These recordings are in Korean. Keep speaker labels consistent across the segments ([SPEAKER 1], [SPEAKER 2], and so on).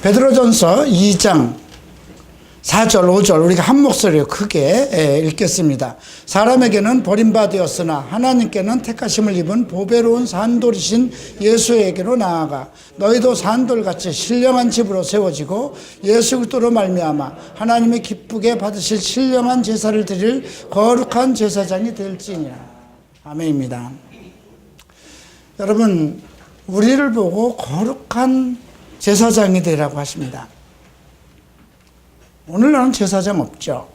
[SPEAKER 1] 베드로전서 2장 4절 5절 우리가 한 목소리로 크게 읽겠습니다. 사람에게는 버림받았으나 하나님께는 택하심을 입은 보배로운 산돌이신 예수에게로 나아가 너희도 산돌같이 신령한 집으로 세워지고 예수 그리스도로 말미암아 하나님이 기쁘게 받으실 신령한 제사를 드릴 거룩한 제사장이 될지니라. 아멘입니다. 여러분, 우리를 보고 거룩한 제사장이 되라고 하십니다. 오늘날은 제사장 없죠.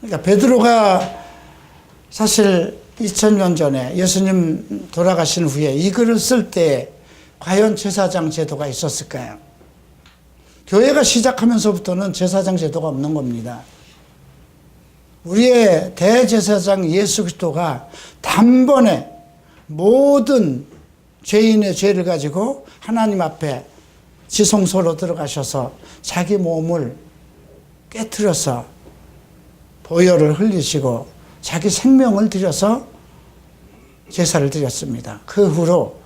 [SPEAKER 1] 그러니까 베드로가 사실 2000년 전에 예수님 돌아가신 후에 이 글을 쓸 때 과연 제사장 제도가 있었을까요? 교회가 시작하면서부터는 제사장 제도가 없는 겁니다. 우리의 대제사장 예수 그리스도가 단번에 모든 죄인의 죄를 가지고 하나님 앞에 지성소로 들어가셔서 자기 몸을 깨트려서 보혈을 흘리시고 자기 생명을 들여서 제사를 드렸습니다. 그 후로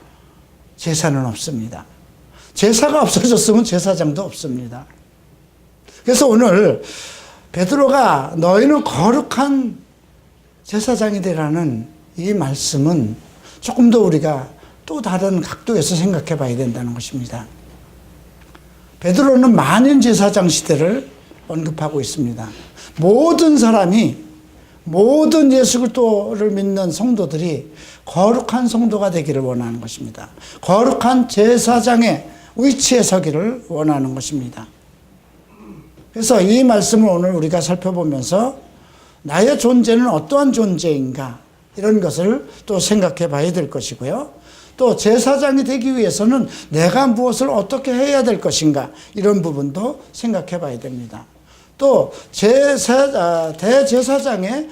[SPEAKER 1] 제사는 없습니다. 제사가 없어졌으면 제사장도 없습니다. 그래서 오늘 베드로가 너희는 거룩한 제사장이 되라는 이 말씀은 조금 더 우리가 또 다른 각도에서 생각해 봐야 된다는 것입니다. 베드로는 만인 제사장 시대를 언급하고 있습니다. 모든 사람이, 모든 예수 그리스도를 믿는 성도들이 거룩한 성도가 되기를 원하는 것입니다. 거룩한 제사장의 위치에 서기를 원하는 것입니다. 그래서 이 말씀을 오늘 우리가 살펴보면서 나의 존재는 어떠한 존재인가, 이런 것을 또 생각해 봐야 될 것이고요. 또 제사장이 되기 위해서는 내가 무엇을 어떻게 해야 될 것인가, 이런 부분도 생각해 봐야 됩니다. 또 대제사장에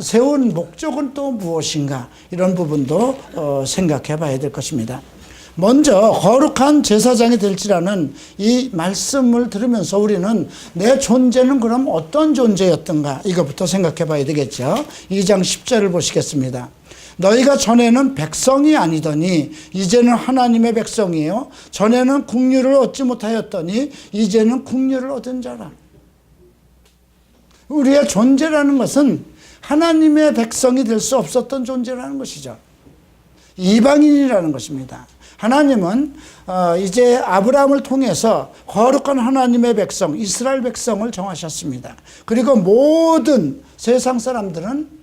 [SPEAKER 1] 세운 목적은 또 무엇인가, 이런 부분도 생각해 봐야 될 것입니다. 먼저 거룩한 제사장이 될지라는 이 말씀을 들으면서 우리는 내 존재는 그럼 어떤 존재였던가, 이것부터 생각해 봐야 되겠죠. 2장 10절을 보시겠습니다. 너희가 전에는 백성이 아니더니 이제는 하나님의 백성이에요. 전에는 국류를 얻지 못하였더니 이제는 국류를 얻은 자라. 우리의 존재라는 것은 하나님의 백성이 될 수 없었던 존재라는 것이죠. 이방인이라는 것입니다. 하나님은 이제 아브라함을 통해서 거룩한 하나님의 백성, 이스라엘 백성을 정하셨습니다. 그리고 모든 세상 사람들은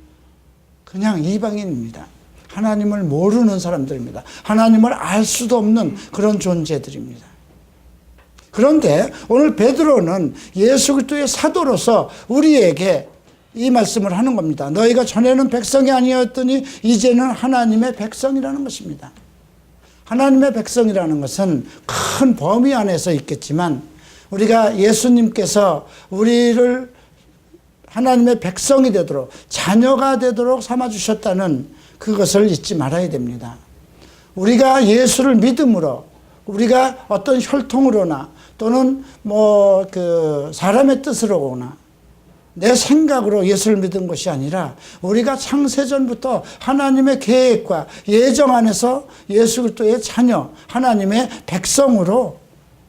[SPEAKER 1] 그냥 이방인입니다. 하나님을 모르는 사람들입니다. 하나님을 알 수도 없는 그런 존재들입니다. 그런데 오늘 베드로는 예수 그리스도의 사도로서 우리에게 이 말씀을 하는 겁니다. 너희가 전에는 백성이 아니었더니 이제는 하나님의 백성이라는 것입니다. 하나님의 백성이라는 것은 큰 범위 안에서 있겠지만 우리가 예수님께서 우리를 하나님의 백성이 되도록, 자녀가 되도록 삼아주셨다는 그것을 잊지 말아야 됩니다. 우리가 예수를 믿음으로, 우리가 어떤 혈통으로나 또는 사람의 뜻으로나 내 생각으로 예수를 믿은 것이 아니라 우리가 창세전부터 하나님의 계획과 예정 안에서 예수 그리스도의 자녀, 하나님의 백성으로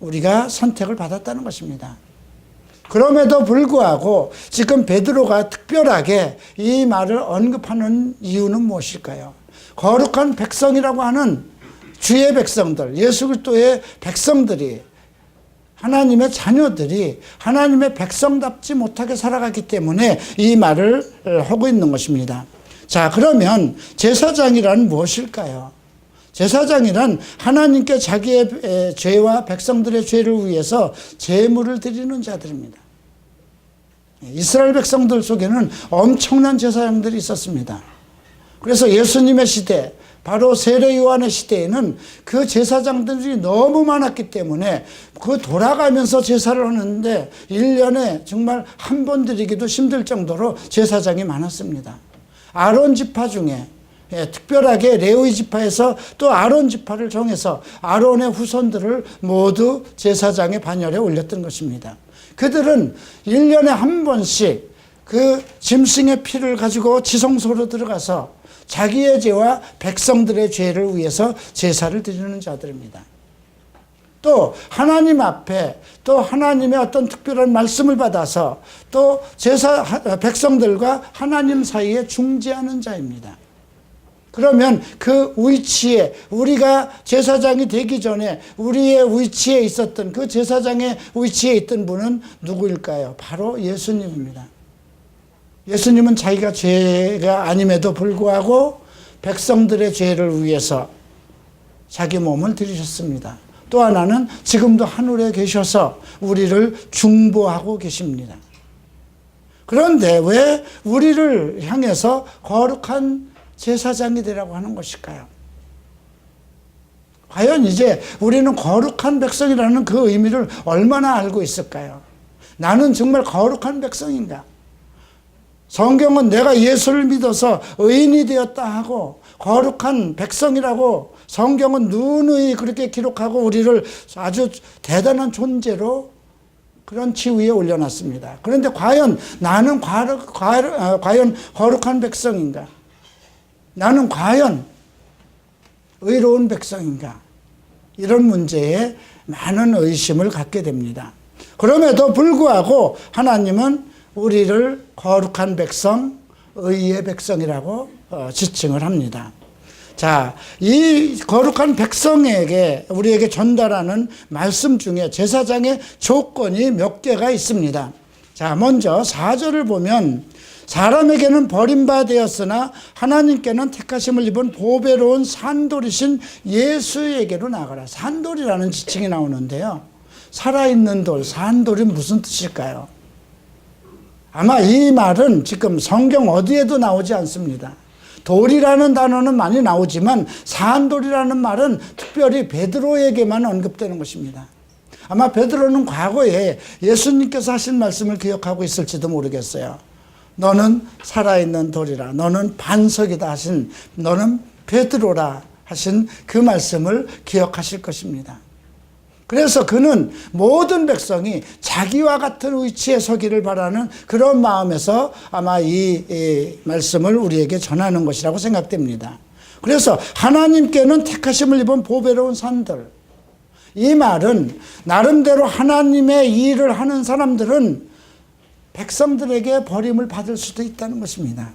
[SPEAKER 1] 우리가 선택을 받았다는 것입니다. 그럼에도 불구하고 지금 베드로가 특별하게 이 말을 언급하는 이유는 무엇일까요? 거룩한 백성이라고 하는 주의 백성들, 예수 그리스도의 백성들이, 하나님의 자녀들이 하나님의 백성답지 못하게 살아가기 때문에 이 말을 하고 있는 것입니다. 자, 그러면 제사장이란 무엇일까요? 제사장이란 하나님께 자기의 죄와 백성들의 죄를 위해서 제물을 드리는 자들입니다. 이스라엘 백성들 속에는 엄청난 제사장들이 있었습니다. 그래서 예수님의 시대, 바로 세례 요한의 시대에는 그 제사장들이 너무 많았기 때문에 그 돌아가면서 제사를 하는데 1년에 정말 한 번 드리기도 힘들 정도로 제사장이 많았습니다. 아론 지파 중에 특별하게 레위 지파에서 또 아론 지파를 정해서 아론의 후손들을 모두 제사장의 반열에 올렸던 것입니다. 그들은 1년에 한 번씩 그 짐승의 피를 가지고 지성소로 들어가서 자기의 죄와 백성들의 죄를 위해서 제사를 드리는 자들입니다. 또 하나님 앞에 또 하나님의 어떤 특별한 말씀을 받아서 또 백성들과 하나님 사이에 중재하는 자입니다. 그러면 그 위치에, 우리가 제사장이 되기 전에 우리의 위치에 있었던, 그 제사장의 위치에 있던 분은 누구일까요? 바로 예수님입니다. 예수님은 자기가 죄가 아님에도 불구하고 백성들의 죄를 위해서 자기 몸을 드리셨습니다. 또 하나는 지금도 하늘에 계셔서 우리를 중보하고 계십니다. 그런데 왜 우리를 향해서 거룩한 제사장이 되라고 하는 것일까요? 과연 이제 우리는 거룩한 백성이라는 그 의미를 얼마나 알고 있을까요? 나는 정말 거룩한 백성인가? 성경은 내가 예수를 믿어서 의인이 되었다 하고 거룩한 백성이라고 성경은 누누이 그렇게 기록하고 우리를 아주 대단한 존재로 그런 지위에 올려놨습니다. 그런데 과연 나는 과연 거룩한 백성인가? 나는 과연 의로운 백성인가? 이런 문제에 많은 의심을 갖게 됩니다. 그럼에도 불구하고 하나님은 우리를 거룩한 백성, 의의 백성이라고 지칭을 합니다. 자, 이 거룩한 백성에게 우리에게 전달하는 말씀 중에 제사장의 조건이 몇 개가 있습니다. 자, 먼저 4절을 보면 사람에게는 버림받았으나 하나님께는 택하심을 입은 보배로운 산돌이신 예수에게로 나가라. 산돌이라는 지칭이 나오는데요. 살아있는 돌, 산돌이 무슨 뜻일까요? 아마 이 말은 지금 성경 어디에도 나오지 않습니다. 돌이라는 단어는 많이 나오지만 산돌이라는 말은 특별히 베드로에게만 언급되는 것입니다. 아마 베드로는 과거에 예수님께서 하신 말씀을 기억하고 있을지도 모르겠어요. 너는 살아있는 돌이라, 너는 반석이다 하신, 너는 베드로라 하신 그 말씀을 기억하실 것입니다. 그래서 그는 모든 백성이 자기와 같은 위치에 서기를 바라는 그런 마음에서 아마 이 말씀을 우리에게 전하는 것이라고 생각됩니다. 그래서 하나님께는 택하심을 입은 보배로운 산들, 이 말은 나름대로 하나님의 일을 하는 사람들은 백성들에게 버림을 받을 수도 있다는 것입니다.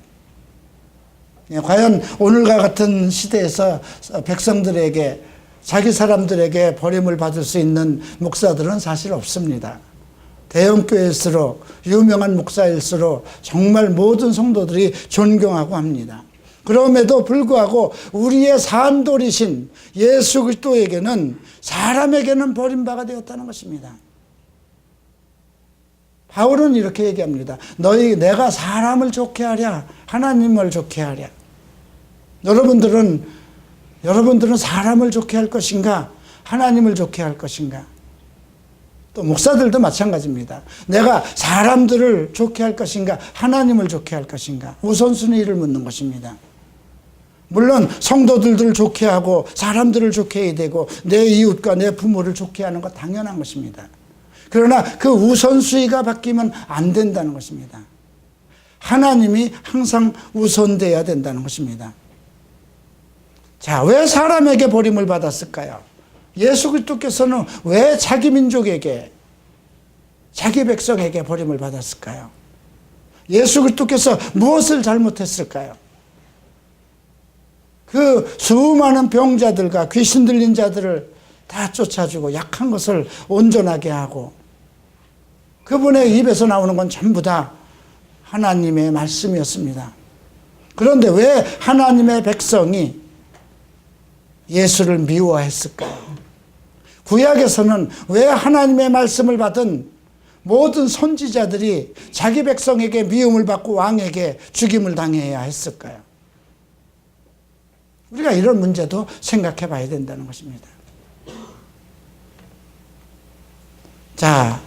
[SPEAKER 1] 과연 오늘과 같은 시대에서 백성들에게, 자기 사람들에게 버림을 받을 수 있는 목사들은 사실 없습니다. 대형교회일수록, 유명한 목사일수록 정말 모든 성도들이 존경하고 합니다. 그럼에도 불구하고 우리의 산돌이신 예수 그리스도에게는, 사람에게는 버림받아 되었다는 것입니다. 바울은 이렇게 얘기합니다. 내가 사람을 좋게 하랴, 하나님을 좋게 하랴. 여러분들은 사람을 좋게 할 것인가, 하나님을 좋게 할 것인가? 또 목사들도 마찬가지입니다. 내가 사람들을 좋게 할 것인가, 하나님을 좋게 할 것인가? 우선순위를 묻는 것입니다. 물론 성도들을 좋게 하고 사람들을 좋게 해야 되고 내 이웃과 내 부모를 좋게 하는 것 당연한 것입니다. 그러나 그 우선순위가 바뀌면 안 된다는 것입니다. 하나님이 항상 우선돼야 된다는 것입니다. 자, 왜 사람에게 버림을 받았을까요? 예수 그리스도께서는 왜 자기 민족에게, 자기 백성에게 버림을 받았을까요? 예수 그리스도께서 무엇을 잘못했을까요? 그 수많은 병자들과 귀신 들린 자들을 다 쫓아주고 약한 것을 온전하게 하고, 그분의 입에서 나오는 건 전부 다 하나님의 말씀이었습니다. 그런데 왜 하나님의 백성이 예수를 미워했을까요? 구약에서는 왜 하나님의 말씀을 받은 모든 선지자들이 자기 백성에게 미움을 받고 왕에게 죽임을 당해야 했을까요? 우리가 이런 문제도 생각해 봐야 된다는 것입니다. 자,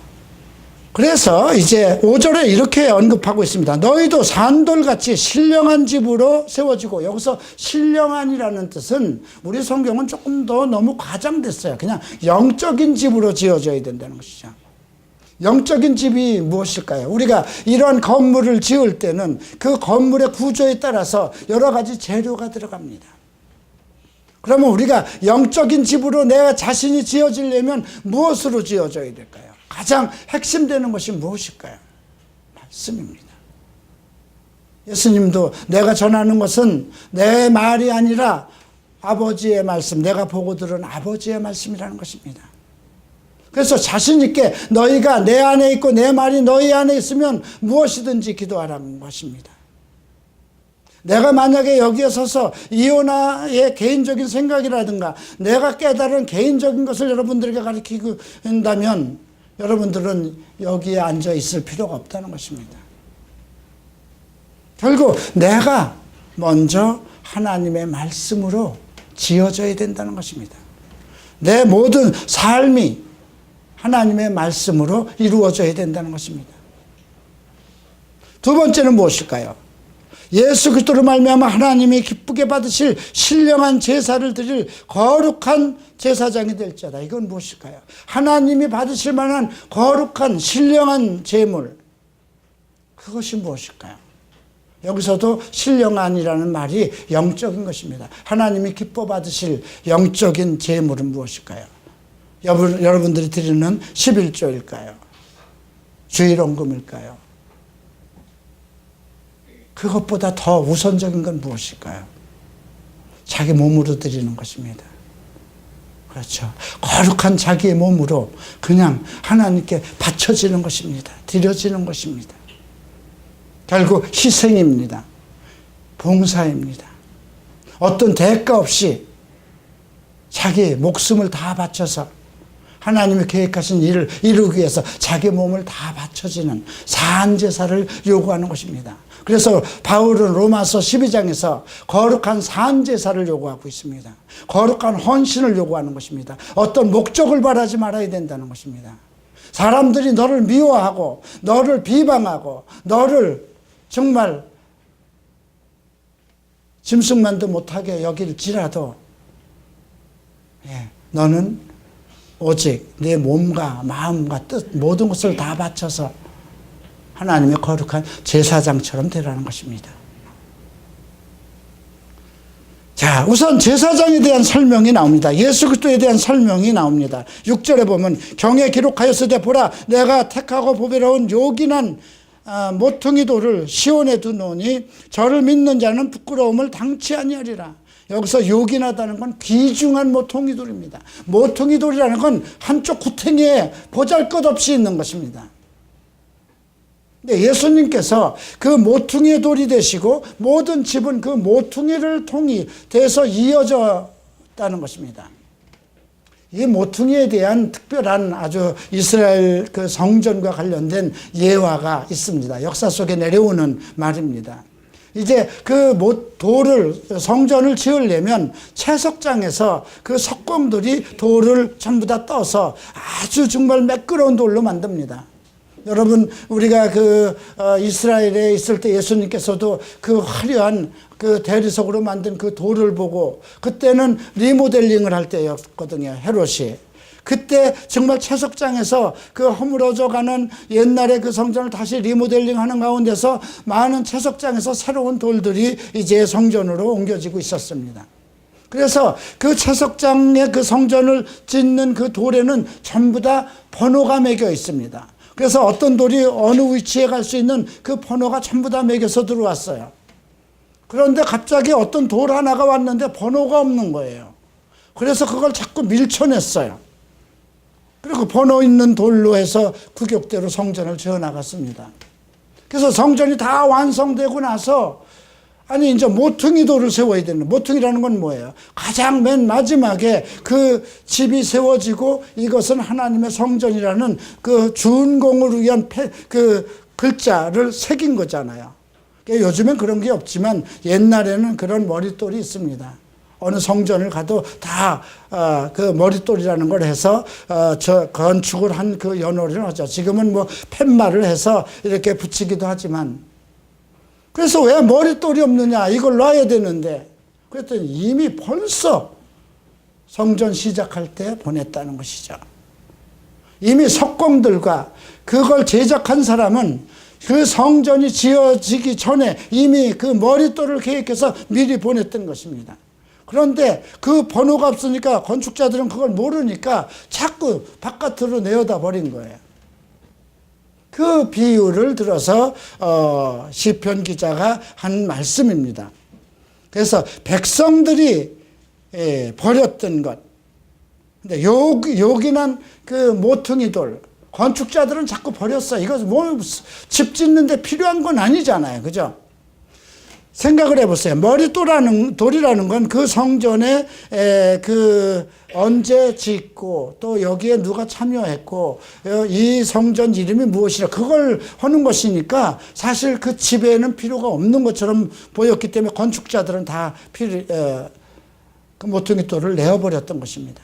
[SPEAKER 1] 그래서 이제 5절에 이렇게 언급하고 있습니다. 너희도 산돌같이 신령한 집으로 세워지고, 여기서 신령한이라는 뜻은 우리 성경은 조금 더 너무 과장됐어요. 그냥 영적인 집으로 지어져야 된다는 것이죠. 영적인 집이 무엇일까요? 우리가 이러한 건물을 지을 때는 그 건물의 구조에 따라서 여러 가지 재료가 들어갑니다. 그러면 우리가 영적인 집으로 내 자신이 지어지려면 무엇으로 지어져야 될까요? 가장 핵심되는 것이 무엇일까요? 말씀입니다. 예수님도 내가 전하는 것은 내 말이 아니라 아버지의 말씀, 내가 보고 들은 아버지의 말씀이라는 것입니다. 그래서 자신 있게 너희가 내 안에 있고 내 말이 너희 안에 있으면 무엇이든지 기도하라는 것입니다. 내가 만약에 여기에 서서 이오나의 개인적인 생각이라든가 내가 깨달은 개인적인 것을 여러분들에게 가르치고 한다면 여러분들은 여기에 앉아 있을 필요가 없다는 것입니다. 결국 내가 먼저 하나님의 말씀으로 지어져야 된다는 것입니다. 내 모든 삶이 하나님의 말씀으로 이루어져야 된다는 것입니다. 두 번째는 무엇일까요? 예수 그리스도로 말미암아 하나님이 기쁘게 받으실 신령한 제사를 드릴 거룩한 제사장이 될지어다. 이건 무엇일까요? 하나님이 받으실 만한 거룩한 신령한 제물, 그것이 무엇일까요? 여기서도 신령한이라는 말이 영적인 것입니다. 하나님이 기뻐 받으실 영적인 제물은 무엇일까요? 여러분들이 드리는 11조일까요? 주일원금일까요? 그것보다 더 우선적인 건 무엇일까요? 자기 몸으로 드리는 것입니다. 그렇죠. 거룩한 자기의 몸으로 그냥 하나님께 바쳐지는 것입니다. 드려지는 것입니다. 결국 희생입니다. 봉사입니다. 어떤 대가 없이 자기 목숨을 다 바쳐서 하나님이 계획하신 일을 이루기 위해서 자기 몸을 다 바쳐지는 산제사를 요구하는 것입니다. 그래서 바울은 로마서 12장에서 거룩한 산제사를 요구하고 있습니다. 거룩한 헌신을 요구하는 것입니다. 어떤 목적을 바라지 말아야 된다는 것입니다. 사람들이 너를 미워하고 너를 비방하고 너를 정말 짐승만도 못하게 여길지라도 너는 오직 내 몸과 마음과 뜻 모든 것을 다 바쳐서 하나님의 거룩한 제사장처럼 되라는 것입니다. 자, 우선 제사장에 대한 설명이 나옵니다. 예수 그리스도에 대한 설명이 나옵니다. 6절에 보면 경에 기록하였으되 보라 내가 택하고 보배로운 요긴한 모퉁이 돌을 시온에 두노니 저를 믿는 자는 부끄러움을 당치 아니하리라. 여기서 요긴하다는 건 귀중한 모퉁이 돌입니다. 모퉁이 돌이라는 건 한쪽 구탱이에 보잘것없이 있는 것입니다. 근데 예수님께서 그 모퉁이의 돌이 되시고 모든 집은 그 모퉁이를 통해서 이어졌다는 것입니다. 이 모퉁이에 대한 특별한 아주 이스라엘 그 성전과 관련된 예화가 있습니다. 역사 속에 내려오는 말입니다. 이제 그 돌을 성전을 지으려면 채석장에서 그 석공들이 돌을 전부 다 떠서 아주 정말 매끄러운 돌로 만듭니다. 여러분 우리가 이스라엘에 있을 때 예수님께서도 그 화려한 그 대리석으로 만든 그 돌을 보고 그때는 리모델링을 할 때였거든요. 헤롯이. 그때 정말 채석장에서 그 허물어져 가는 옛날의 그 성전을 다시 리모델링 하는 가운데서 많은 채석장에서 새로운 돌들이 이제 성전으로 옮겨지고 있었습니다. 그래서 그 채석장의 그 성전을 짓는 그 돌에는 전부 다 번호가 매겨 있습니다. 그래서 어떤 돌이 어느 위치에 갈 수 있는 그 번호가 전부 다 매겨서 들어왔어요. 그런데 갑자기 어떤 돌 하나가 왔는데 번호가 없는 거예요. 그래서 그걸 자꾸 밀쳐냈어요. 그리고 번호 있는 돌로 해서 구격대로 성전을 지어나갔습니다. 그래서 성전이 다 완성되고 나서 이제 모퉁이 돌을 세워야 되는, 모퉁이라는 건 뭐예요? 가장 맨 마지막에 그 집이 세워지고 이것은 하나님의 성전이라는 그 준공을 위한 그 글자를 새긴 거잖아요. 요즘엔 그런 게 없지만 옛날에는 그런 머릿돌이 있습니다. 어느 성전을 가도 다 그 머릿돌이라는 걸 해서 건축을 한 그 연호를 하죠. 지금은 뭐 팻말을 해서 이렇게 붙이기도 하지만, 그래서 왜 머릿돌이 없느냐, 이걸 놔야 되는데, 그랬더니 이미 벌써 성전 시작할 때 보냈다는 것이죠. 이미 석공들과 그걸 제작한 사람은 그 성전이 지어지기 전에 이미 그 머릿돌을 계획해서 미리 보냈던 것입니다. 그런데 그 번호가 없으니까 건축자들은 그걸 모르니까 자꾸 바깥으로 내어다 버린 거예요. 그 비유를 들어서 시편 기자가 한 말씀입니다. 그래서 백성들이 버렸던 것, 근데 요긴한 그 모퉁이 돌, 건축자들은 자꾸 버렸어. 이거 뭐 집 짓는데 필요한 건 아니잖아요, 그죠? 생각을 해보세요. 돌이라는 건 그 성전에 언제 짓고 또 여기에 누가 참여했고 이 성전 이름이 무엇이라 그걸 하는 것이니까 사실 그 집에는 필요가 없는 것처럼 보였기 때문에 건축자들은 다 그 모퉁이 돌을 내어버렸던 것입니다.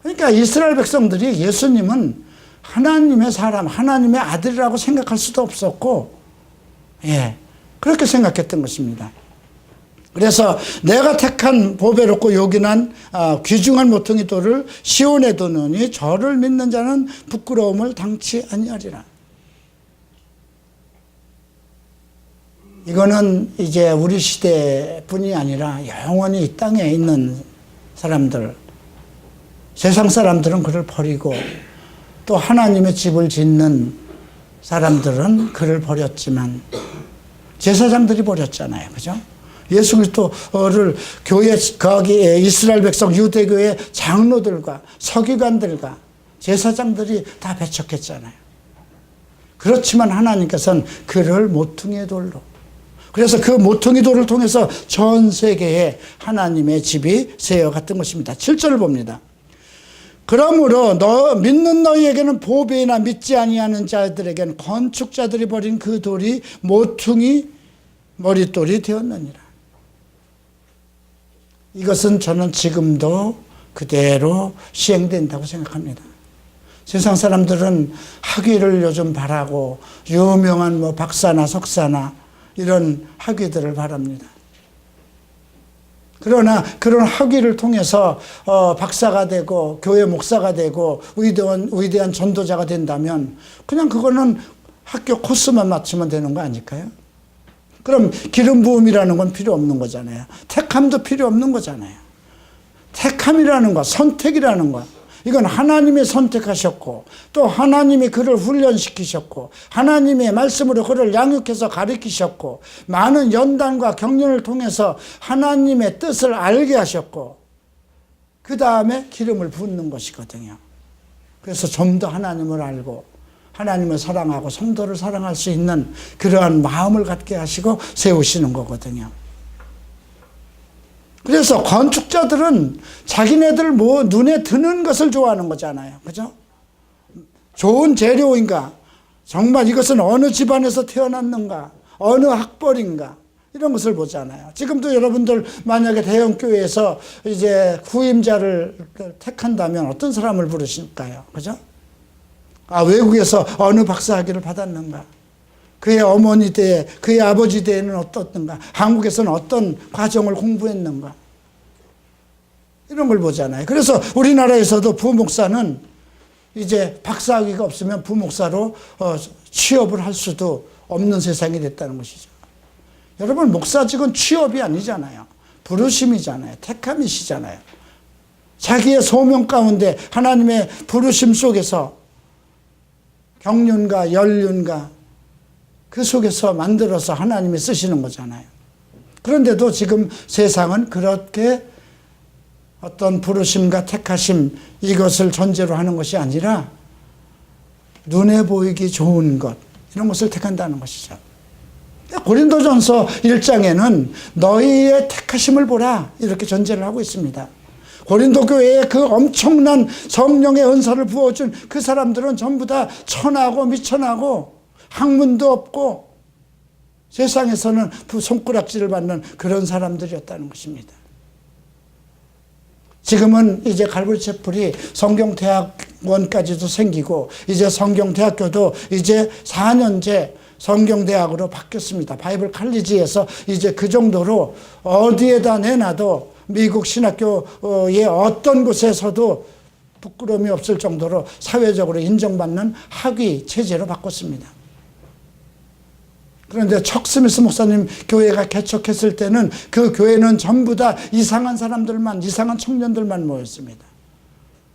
[SPEAKER 1] 그러니까 이스라엘 백성들이 예수님은 하나님의 사람, 하나님의 아들이라고 생각할 수도 없었고, 그렇게 생각했던 것입니다. 그래서 내가 택한 보배롭고 요긴한 귀중한 모퉁이 돌을 시온에 두느니 저를 믿는 자는 부끄러움을 당치 아니하리라. 이거는 이제 우리 시대뿐이 아니라 영원히 이 땅에 있는 사람들, 세상 사람들은 그를 버리고 또 하나님의 집을 짓는 사람들은 그를 버렸지만 제사장들이 버렸잖아요. 그죠? 예수 그리스도를 교회, 거기 이스라엘 백성 유대교의 장로들과 서기관들과 제사장들이 다 배척했잖아요. 그렇지만 하나님께서는 그를 모퉁이의 돌로, 그래서 그 모퉁이 돌을 통해서 전 세계에 하나님의 집이 세워갔던 것입니다. 7절을 봅니다. 그러므로 믿는 너희에게는 보배이나 믿지 아니하는 자들에게는 건축자들이 버린 그 돌이 모퉁이 머릿돌이 되었느니라. 이것은 저는 지금도 그대로 시행된다고 생각합니다. 세상 사람들은 학위를 요즘 바라고 유명한 박사나 석사나 이런 학위들을 바랍니다. 그러나 그런 학위를 통해서 박사가 되고 교회 목사가 되고 위대한 전도자가 된다면 그냥 그거는 학교 코스만 맞추면 되는 거 아닐까요? 그럼 기름 부음이라는 건 필요 없는 거잖아요. 택함도 필요 없는 거잖아요. 택함이라는 거, 선택이라는 거, 이건 하나님이 선택하셨고 또 하나님이 그를 훈련시키셨고 하나님의 말씀으로 그를 양육해서 가르치셨고 많은 연단과 경륜을 통해서 하나님의 뜻을 알게 하셨고 그 다음에 기름을 붓는 것이거든요. 그래서 좀 더 하나님을 알고 하나님을 사랑하고 성도를 사랑할 수 있는 그러한 마음을 갖게 하시고 세우시는 거거든요. 그래서 건축자들은 자기네들 눈에 드는 것을 좋아하는 거잖아요. 그죠? 좋은 재료인가? 정말 이것은 어느 집안에서 태어났는가? 어느 학벌인가? 이런 것을 보잖아요. 지금도 여러분들 만약에 대형교회에서 이제 후임자를 택한다면 어떤 사람을 부르실까요? 그죠? 외국에서 어느 박사학위를 받았는가? 그의 어머니 때, 그의 아버지 때에는 어떻던가? 한국에서는 어떤 과정을 공부했는가? 이런 걸 보잖아요. 그래서 우리나라에서도 부목사는 이제 박사학위가 없으면 부목사로 취업을 할 수도 없는 세상이 됐다는 것이죠. 여러분, 목사직은 취업이 아니잖아요. 부르심이잖아요. 택함이시잖아요. 자기의 소명 가운데 하나님의 부르심 속에서 경륜과 연륜과 그 속에서 만들어서 하나님이 쓰시는 거잖아요. 그런데도 지금 세상은 그렇게 어떤 부르심과 택하심 이것을 전제로 하는 것이 아니라 눈에 보이기 좋은 것 이런 것을 택한다는 것이죠. 고린도전서 1장에는 너희의 택하심을 보라 이렇게 전제를 하고 있습니다. 고린도 교회에 그 엄청난 성령의 은사를 부어준 그 사람들은 전부 다 천하고 미천하고 학문도 없고 세상에서는 손가락질을 받는 그런 사람들이었다는 것입니다. 지금은 이제 갈보리채플이 성경대학원까지도 생기고 이제 성경대학교도 이제 4년제 성경대학으로 바뀌었습니다. 바이블 칼리지에서 이제 그 정도로 어디에다 내놔도 미국 신학교의 어떤 곳에서도 부끄러움이 없을 정도로 사회적으로 인정받는 학위 체제로 바꿨습니다. 그런데 척 스미스 목사님 교회가 개척했을 때는 그 교회는 전부 다 이상한 사람들만, 이상한 청년들만 모였습니다.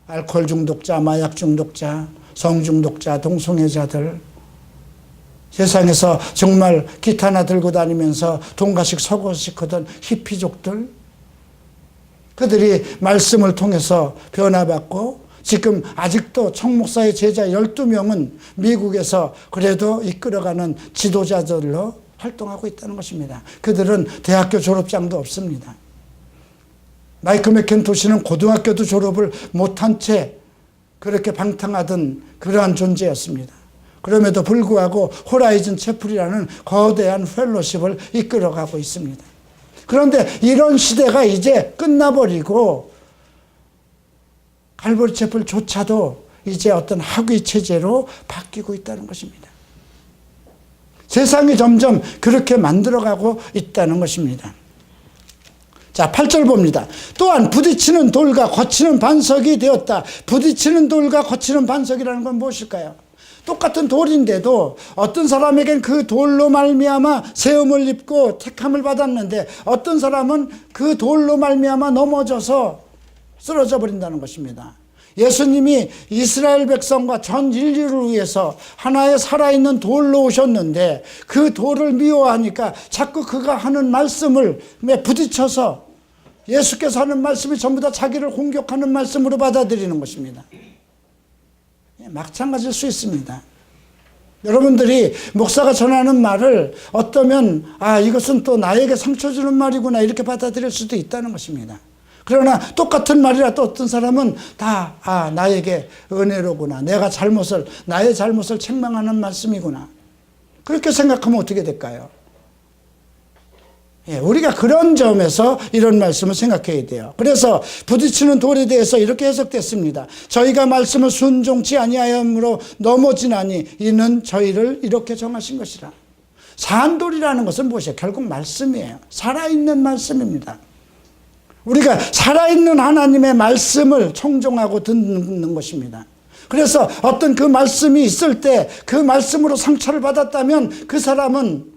[SPEAKER 1] 알코올 중독자, 마약 중독자, 성 중독자, 동성애자들, 세상에서 정말 기타나 들고 다니면서 돈가식 서거식 하던 히피족들, 그들이 말씀을 통해서 변화받고 지금 아직도 청목사의 제자 12명은 미국에서 그래도 이끌어가는 지도자들로 활동하고 있다는 것입니다. 그들은 대학교 졸업장도 없습니다. 마이클 맥켄토시는 고등학교도 졸업을 못한 채 그렇게 방탕하던 그러한 존재였습니다. 그럼에도 불구하고 호라이즌 채플이라는 거대한 펠로십을 이끌어가고 있습니다. 그런데 이런 시대가 이제 끝나버리고 갈보리 채플조차도 이제 어떤 학위 체제로 바뀌고 있다는 것입니다. 세상이 점점 그렇게 만들어가고 있다는 것입니다. 자, 8절 봅니다. 또한 부딪히는 돌과 거치는 반석이 되었다. 부딪히는 돌과 거치는 반석이라는 건 무엇일까요? 똑같은 돌인데도 어떤 사람에겐 그 돌로 말미암아 세움을 입고 택함을 받았는데 어떤 사람은 그 돌로 말미암아 넘어져서 쓰러져 버린다는 것입니다. 예수님이 이스라엘 백성과 전 인류를 위해서 하나의 살아있는 돌로 오셨는데 그 돌을 미워하니까 자꾸 그가 하는 말씀을 부딪혀서 예수께서 하는 말씀이 전부 다 자기를 공격하는 말씀으로 받아들이는 것입니다. 마찬가지일 수 있습니다. 여러분들이 목사가 전하는 말을 어떠면 이것은 또 나에게 상처 주는 말이구나 이렇게 받아들일 수도 있다는 것입니다. 그러나 똑같은 말이라도 어떤 사람은 다 나에게 은혜로구나, 나의 잘못을 책망하는 말씀이구나, 그렇게 생각하면 어떻게 될까요? 우리가 그런 점에서 이런 말씀을 생각해야 돼요. 그래서 부딪히는 돌에 대해서 이렇게 해석됐습니다. 저희가 말씀을 순종치 아니하므로 넘어지나니 이는 저희를 이렇게 정하신 것이라. 산돌이라는 것은 무엇이에요? 결국 말씀이에요. 살아있는 말씀입니다. 우리가 살아있는 하나님의 말씀을 청종하고 듣는 것입니다. 그래서 어떤 그 말씀이 있을 때 그 말씀으로 상처를 받았다면 그 사람은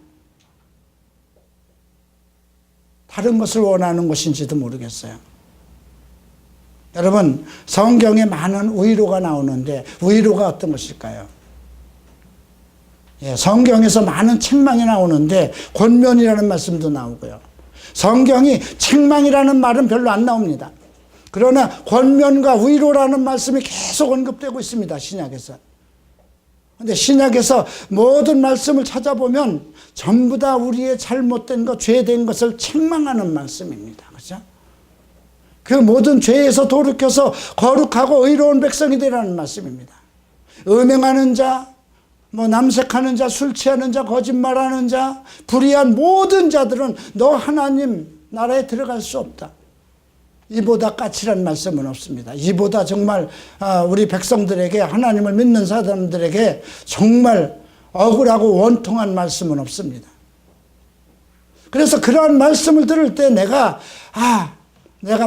[SPEAKER 1] 다른 것을 원하는 것인지도 모르겠어요. 여러분, 성경에 많은 위로가 나오는데 위로가 어떤 것일까요? 성경에서 많은 책망이 나오는데 권면이라는 말씀도 나오고요. 성경이 책망이라는 말은 별로 안 나옵니다. 그러나 권면과 위로라는 말씀이 계속 언급되고 있습니다. 신약에서. 그런데 신약에서 모든 말씀을 찾아보면 전부 다 우리의 잘못된 것, 죄된 것을 책망하는 말씀입니다. 그렇죠? 그 모든 죄에서 돌이켜서 거룩하고 의로운 백성이 되라는 말씀입니다. 음행하는 자, 남색하는 자, 술 취하는 자, 거짓말하는 자, 불의한 모든 자들은 너 하나님 나라에 들어갈 수 없다. 이보다 까칠한 말씀은 없습니다. 이보다 정말 우리 백성들에게, 하나님을 믿는 사람들에게 정말 억울하고 원통한 말씀은 없습니다. 그래서 그러한 말씀을 들을 때 내가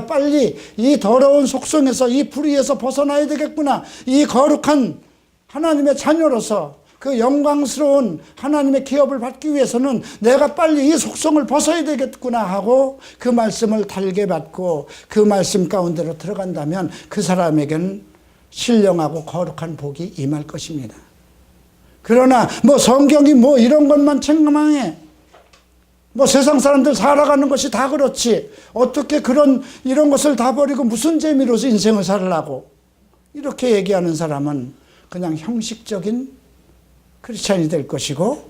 [SPEAKER 1] 빨리 이 더러운 속성에서, 이 불의에서 벗어나야 되겠구나. 이 거룩한 하나님의 자녀로서 그 영광스러운 하나님의 기업을 받기 위해서는 내가 빨리 이 속성을 벗어야 되겠구나 하고 그 말씀을 달게 받고 그 말씀 가운데로 들어간다면 그 사람에게는 신령하고 거룩한 복이 임할 것입니다. 그러나 성경이 이런 것만 책망해, 세상 사람들 살아가는 것이 다 그렇지, 어떻게 이런 것을 다 버리고 무슨 재미로 인생을 살으려고, 이렇게 얘기하는 사람은 그냥 형식적인 크리스찬이 될 것이고,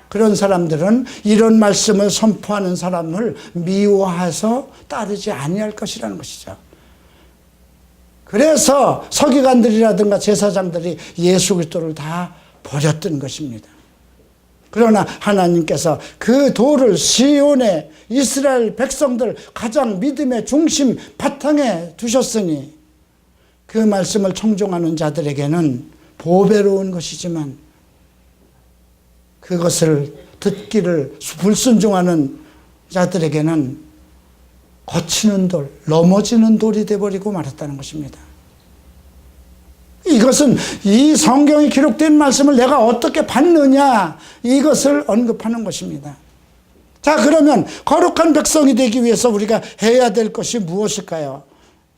[SPEAKER 1] 그런 사람들은 이런 말씀을 선포하는 사람을 미워해서 따르지 아니할 것이라는 것이죠. 그래서 서기관들이라든가 제사장들이 예수 그리스도를 다 버렸던 것입니다. 그러나 하나님께서 그 돌을 시온의 이스라엘 백성들 가장 믿음의 중심 바탕에 두셨으니 그 말씀을 청종하는 자들에게는 보배로운 것이지만 그것을 듣기를 불순종하는 자들에게는 거치는 돌, 넘어지는 돌이 되어버리고 말았다는 것입니다. 이것은 이 성경에 기록된 말씀을 내가 어떻게 받느냐, 이것을 언급하는 것입니다. 자, 그러면 거룩한 백성이 되기 위해서 우리가 해야 될 것이 무엇일까요?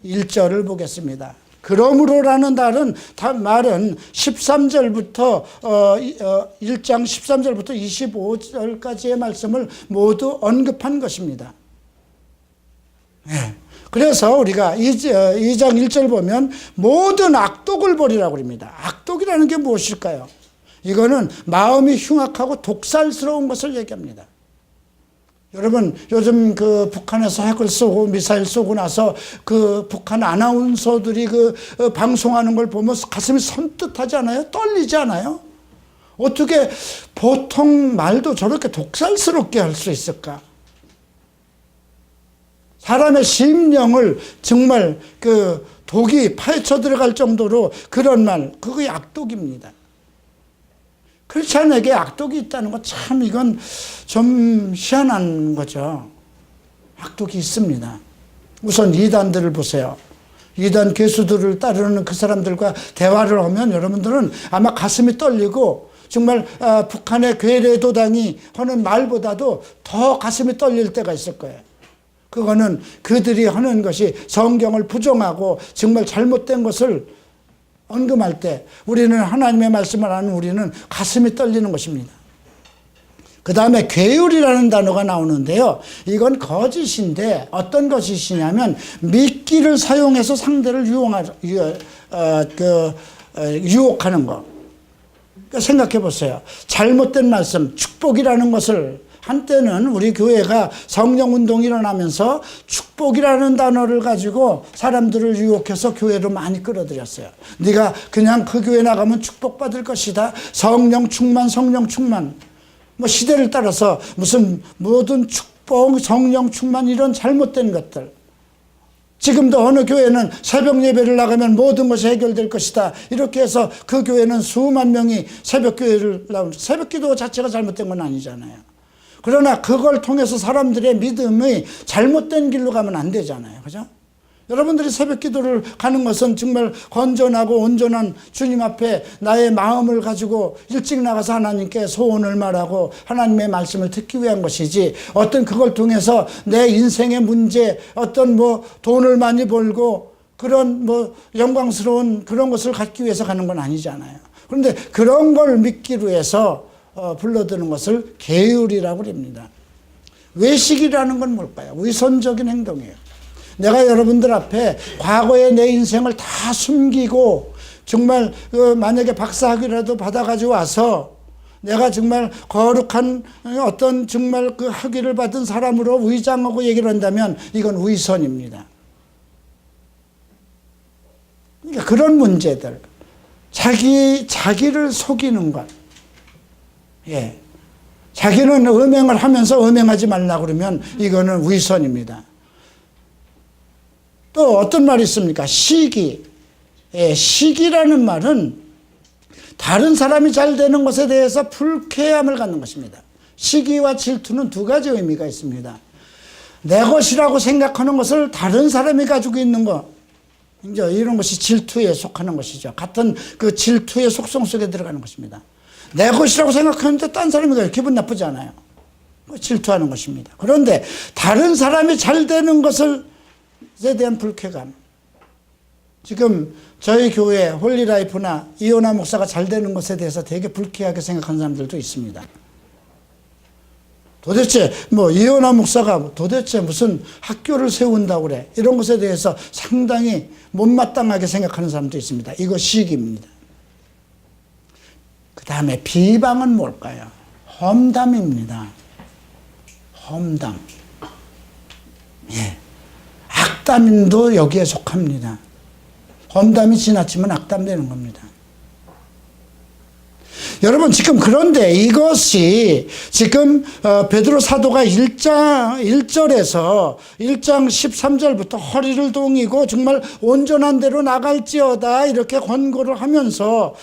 [SPEAKER 1] 1절을 보겠습니다. 그러므로라는 말은 13절부터 1장 13절부터 25절까지의 말씀을 모두 언급한 것입니다. 네. 그래서 우리가 2장 1절 보면 모든 악독을 버리라고 합니다. 악독이라는 게 무엇일까요? 이거는 마음이 흉악하고 독살스러운 것을 얘기합니다. 여러분, 요즘 그 북한에서 핵을 쏘고 미사일 쏘고 나서 그 북한 아나운서들이 그 방송하는 걸 보면 가슴이 선뜻하지 않아요? 떨리지 않아요? 어떻게 보통 말도 저렇게 독살스럽게 할 수 있을까? 사람의 심령을 정말 그 독이 파헤쳐 들어갈 정도로 그런 말, 그게 악독입니다. 크리스찬에게 악독이 있다는 건 참 이건 좀 희한한 거죠. 악독이 있습니다. 우선 이단들을 보세요. 이단 괴수들을 따르는 그 사람들과 대화를 하면 여러분들은 아마 가슴이 떨리고 정말 북한의 괴뢰도당이 하는 말보다도 더 가슴이 떨릴 때가 있을 거예요. 그거는 그들이 하는 것이 성경을 부정하고 정말 잘못된 것을 언급할 때 우리는 하나님의 말씀을 아는 우리는 가슴이 떨리는 것입니다. 그 다음에 괴율이라는 단어가 나오는데요. 이건 거짓인데 어떤 거짓이냐면 미끼를 사용해서 상대를 유혹하는 거. 그러니까 생각해 보세요. 잘못된 말씀, 축복이라는 것을 한때는 우리 교회가 성령운동이 일어나면서 축복이라는 단어를 가지고 사람들을 유혹해서 교회로 많이 끌어들였어요. 네가 그냥 그 교회 나가면 축복받을 것이다. 성령 충만, 성령 충만. 뭐 시대를 따라서 무슨 모든 축복, 성령 충만 이런 잘못된 것들. 지금도 어느 교회는 새벽 예배를 나가면 모든 것이 해결될 것이다. 이렇게 해서 그 교회는 수만 명이 새벽 교회를 나오는, 새벽 기도 자체가 잘못된 건 아니잖아요. 그러나 그걸 통해서 사람들의 믿음이 잘못된 길로 가면 안 되잖아요. 그죠? 여러분들이 새벽 기도를 가는 것은 정말 건전하고 온전한 주님 앞에 나의 마음을 가지고 일찍 나가서 하나님께 소원을 말하고 하나님의 말씀을 듣기 위한 것이지, 어떤 그걸 통해서 내 인생의 문제, 어떤 뭐 돈을 많이 벌고 그런 뭐 영광스러운 그런 것을 갖기 위해서 가는 건 아니잖아요. 그런데 그런 걸 믿기로 해서 불러드는 것을 계율이라고 합니다. 외식이라는 건 뭘까요? 위선적인 행동이에요. 내가 여러분들 앞에 과거의 내 인생을 다 숨기고 정말 만약에 박사학위라도 받아가지고 와서 내가 정말 거룩한 어떤 정말 그 학위를 받은 사람으로 위장하고 얘기를 한다면 이건 위선입니다. 그러니까 그런 문제들, 자기를 속이는 것. 예. 자기는 음행을 하면서 음행하지 말라고 그러면 이거는 위선입니다. 또 어떤 말이 있습니까? 시기. 예, 시기라는 말은 다른 사람이 잘 되는 것에 대해서 불쾌함을 갖는 것입니다. 시기와 질투는 두 가지 의미가 있습니다. 내 것이라고 생각하는 것을 다른 사람이 가지고 있는 것, 이제 이런 것이 질투에 속하는 것이죠. 같은 그 질투의 속성 속에 들어가는 것입니다. 내 것이라고 생각하는데 딴 사람이 기분 나쁘지 않아요. 질투하는 것입니다. 그런데 다른 사람이 잘 되는 것에 대한 불쾌감. 지금 저희 교회 홀리라이프나 이호나 목사가 잘 되는 것에 대해서 되게 불쾌하게 생각하는 사람들도 있습니다. 도대체 뭐 이호나 목사가 도대체 무슨 학교를 세운다고 그래, 이런 것에 대해서 상당히 못마땅하게 생각하는 사람도 있습니다. 이거 시기입니다. 그 다음에 비방은 뭘까요? 험담입니다. 험담. 예. 악담도 여기에 속합니다. 험담이 지나치면 악담 되는 겁니다. 여러분, 지금 그런데 이것이 지금 베드로 사도가 1절에서 1장 13절부터 허리를 동이고 정말 온전한 대로 나갈지어다 이렇게 권고를 하면서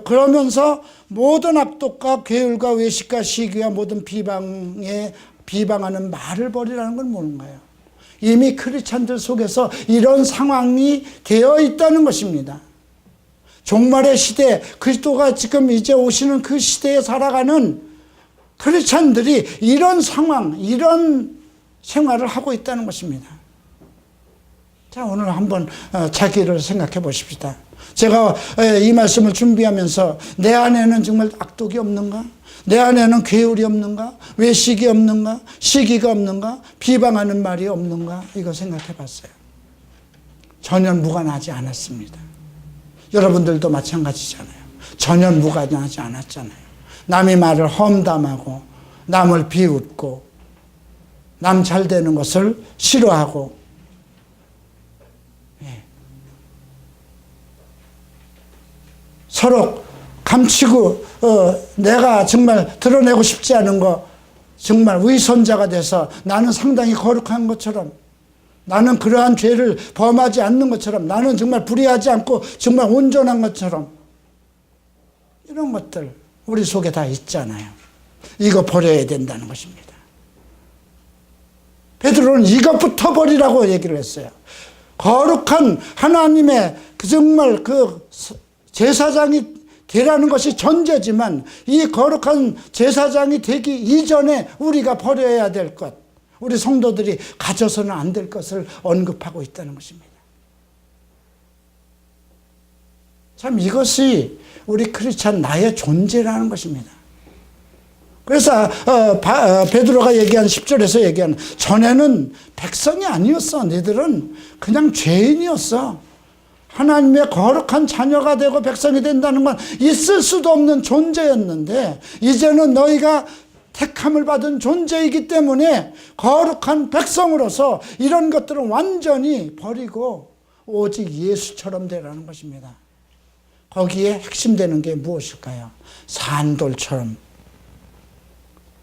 [SPEAKER 1] 그러면서 모든 악독과 괴율과 외식과 시기와 모든 비방하는 말을 버리라는 건 뭔가요? 이미 크리스찬들 속에서 이런 상황이 되어 있다는 것입니다. 종말의 시대, 그리스도가 지금 이제 오시는 그 시대에 살아가는 크리스찬들이 이런 상황, 이런 생활을 하고 있다는 것입니다. 자, 오늘 한번 자기를 생각해 보십시다. 제가 이 말씀을 준비하면서 내 안에는 정말 악독이 없는가? 내 안에는 괴울이 없는가? 외식이 없는가? 시기가 없는가? 비방하는 말이 없는가? 이거 생각해 봤어요. 전혀 무관하지 않았습니다. 여러분들도 마찬가지잖아요. 전혀 무관하지 않았잖아요. 남의 말을 험담하고 남을 비웃고 남 잘 되는 것을 싫어하고 서로 감추고 내가 정말 드러내고 싶지 않은 거 정말 위선자가 돼서 나는 상당히 거룩한 것처럼 나는 그러한 죄를 범하지 않는 것처럼 나는 정말 불의하지 않고 정말 온전한 것처럼 이런 것들 우리 속에 다 있잖아요. 이거 버려야 된다는 것입니다. 베드로는 이것부터 버리라고 얘기를 했어요. 거룩한 하나님의 정말 그 제사장이 되라는 것이 전제지만 이 거룩한 제사장이 되기 이전에 우리가 버려야 될 것, 우리 성도들이 가져서는 안 될 것을 언급하고 있다는 것입니다. 참 이것이 우리 크리스찬 나의 존재라는 것입니다. 그래서 베드로가 얘기한 10절에서 얘기하는 전에는 백성이 아니었어. 너희들은 그냥 죄인이었어. 하나님의 거룩한 자녀가 되고 백성이 된다는 건 있을 수도 없는 존재였는데 이제는 너희가 택함을 받은 존재이기 때문에 거룩한 백성으로서 이런 것들은 완전히 버리고 오직 예수처럼 되라는 것입니다. 거기에 핵심되는 게 무엇일까요? 산돌처럼.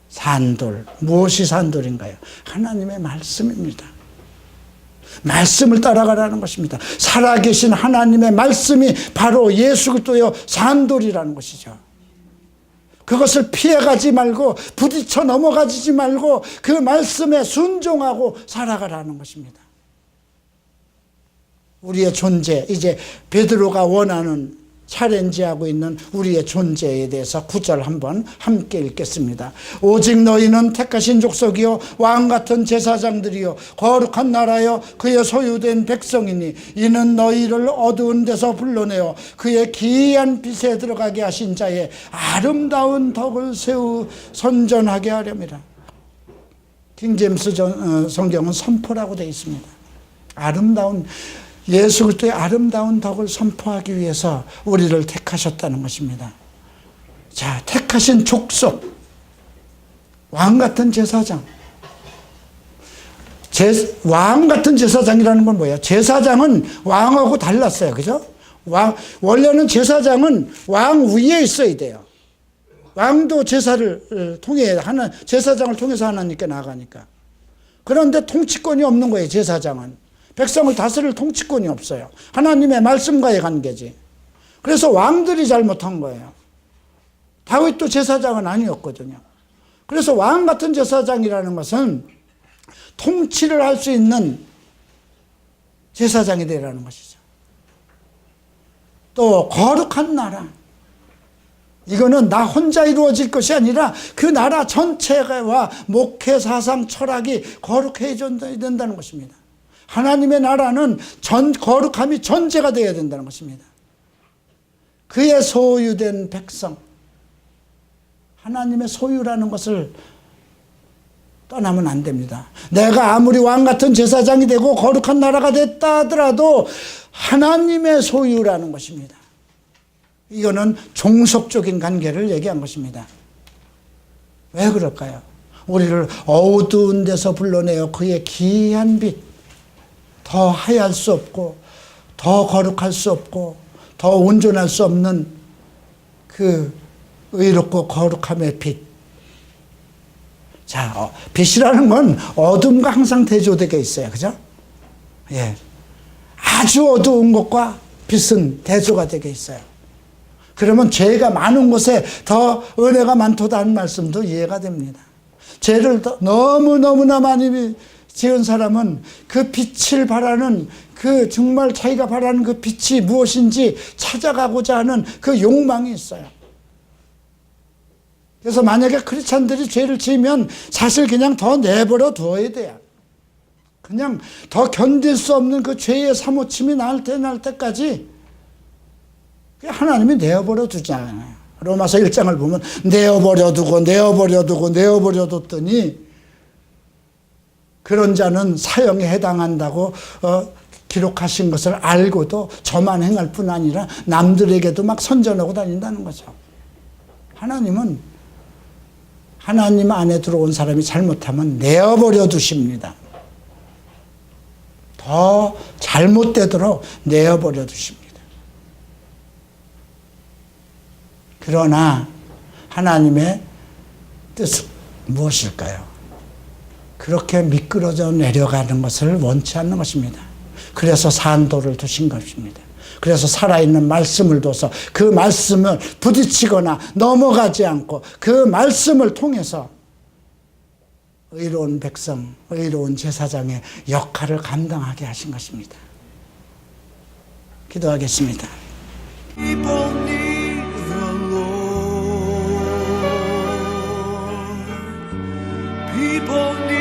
[SPEAKER 1] 산돌. 무엇이 산돌인가요? 하나님의 말씀입니다. 말씀을 따라가라는 것입니다. 살아계신 하나님의 말씀이 바로 예수 그리스도의 산돌이라는 것이죠. 그것을 피해가지 말고 부딪혀 넘어가지 말고 그 말씀에 순종하고 살아가라는 것입니다. 우리의 존재, 이제 베드로가 원하는 챌린지하고 있는 우리의 존재에 대해서 9절 한번 함께 읽겠습니다. 오직 너희는 택하신 족속이요 왕같은 제사장들이요 거룩한 나라요 그의 소유된 백성이니 이는 너희를 어두운 데서 불러내어 그의 기이한 빛에 들어가게 하신 자의 아름다운 덕을 세우 선전하게 하렵니다. 킹제임스 성경은 선포라고 되어 있습니다. 아름다운 예수 그리스도의 아름다운 덕을 선포하기 위해서 우리를 택하셨다는 것입니다. 자, 택하신 족속, 왕 같은 제사장. 왕 같은 제사장이라는 건 뭐예요? 제사장은 왕하고 달랐어요. 그죠? 원래는 제사장은 왕 위에 있어야 돼요. 왕도 제사를 통해 제사장을 통해서 하나님께 나가니까. 그런데 통치권이 없는 거예요. 제사장은. 백성을 다스릴 통치권이 없어요. 하나님의 말씀과의 관계지. 그래서 왕들이 잘못한 거예요. 다윗도 제사장은 아니었거든요. 그래서 왕 같은 제사장이라는 것은 통치를 할 수 있는 제사장이 되라는 것이죠. 또 거룩한 나라. 이거는 나 혼자 이루어질 것이 아니라 그 나라 전체와 목회, 사상, 철학이 거룩해져야 된다는 것입니다. 하나님의 나라는 거룩함이 전제가 되어야 된다는 것입니다. 그의 소유된 백성, 하나님의 소유라는 것을 떠나면 안 됩니다. 내가 아무리 왕같은 제사장이 되고 거룩한 나라가 됐다 하더라도 하나님의 소유라는 것입니다. 이거는 종속적인 관계를 얘기한 것입니다. 왜 그럴까요? 우리를 어두운 데서 불러내어 그의 기이한 빛, 더 하얄 수 없고 더 거룩할 수 없고 더 온전할 수 없는 그 의롭고 거룩함의 빛. 자, 빛이라는 건 어둠과 항상 대조되어 있어요. 그죠? 예. 아주 어두운 것과 빛은 대조가 되어 있어요. 그러면 죄가 많은 곳에 더 은혜가 많도다 하는 말씀도 이해가 됩니다. 죄를 너무너무나 많이 지은 사람은 그 빛을 바라는 그 정말 자기가 바라는 그 빛이 무엇인지 찾아가고자 하는 그 욕망이 있어요. 그래서 만약에 크리스찬들이 죄를 지으면 사실 그냥 더 내버려 두어야 돼요. 그냥 더 견딜 수 없는 그 죄의 사무침이 날 때까지 하나님이 내어버려 두잖아요. 로마서 1장을 보면 내어버려 두더니 그런 자는 사형에 해당한다고 기록하신 것을 알고도 저만 행할 뿐 아니라 남들에게도 막 선전하고 다닌다는 거죠. 하나님은 하나님 안에 들어온 사람이 잘못하면 내어버려 두십니다. 더 잘못되도록 내어버려 두십니다. 그러나 하나님의 뜻은 무엇일까요? 그렇게 미끄러져 내려가는 것을 원치 않는 것입니다. 그래서 산도를 두신 것입니다. 그래서 살아있는 말씀을 둬서 그 말씀을 부딪히거나 넘어가지 않고 그 말씀을 통해서 의로운 백성, 의로운 제사장의 역할을 감당하게 하신 것입니다. 기도하겠습니다. People need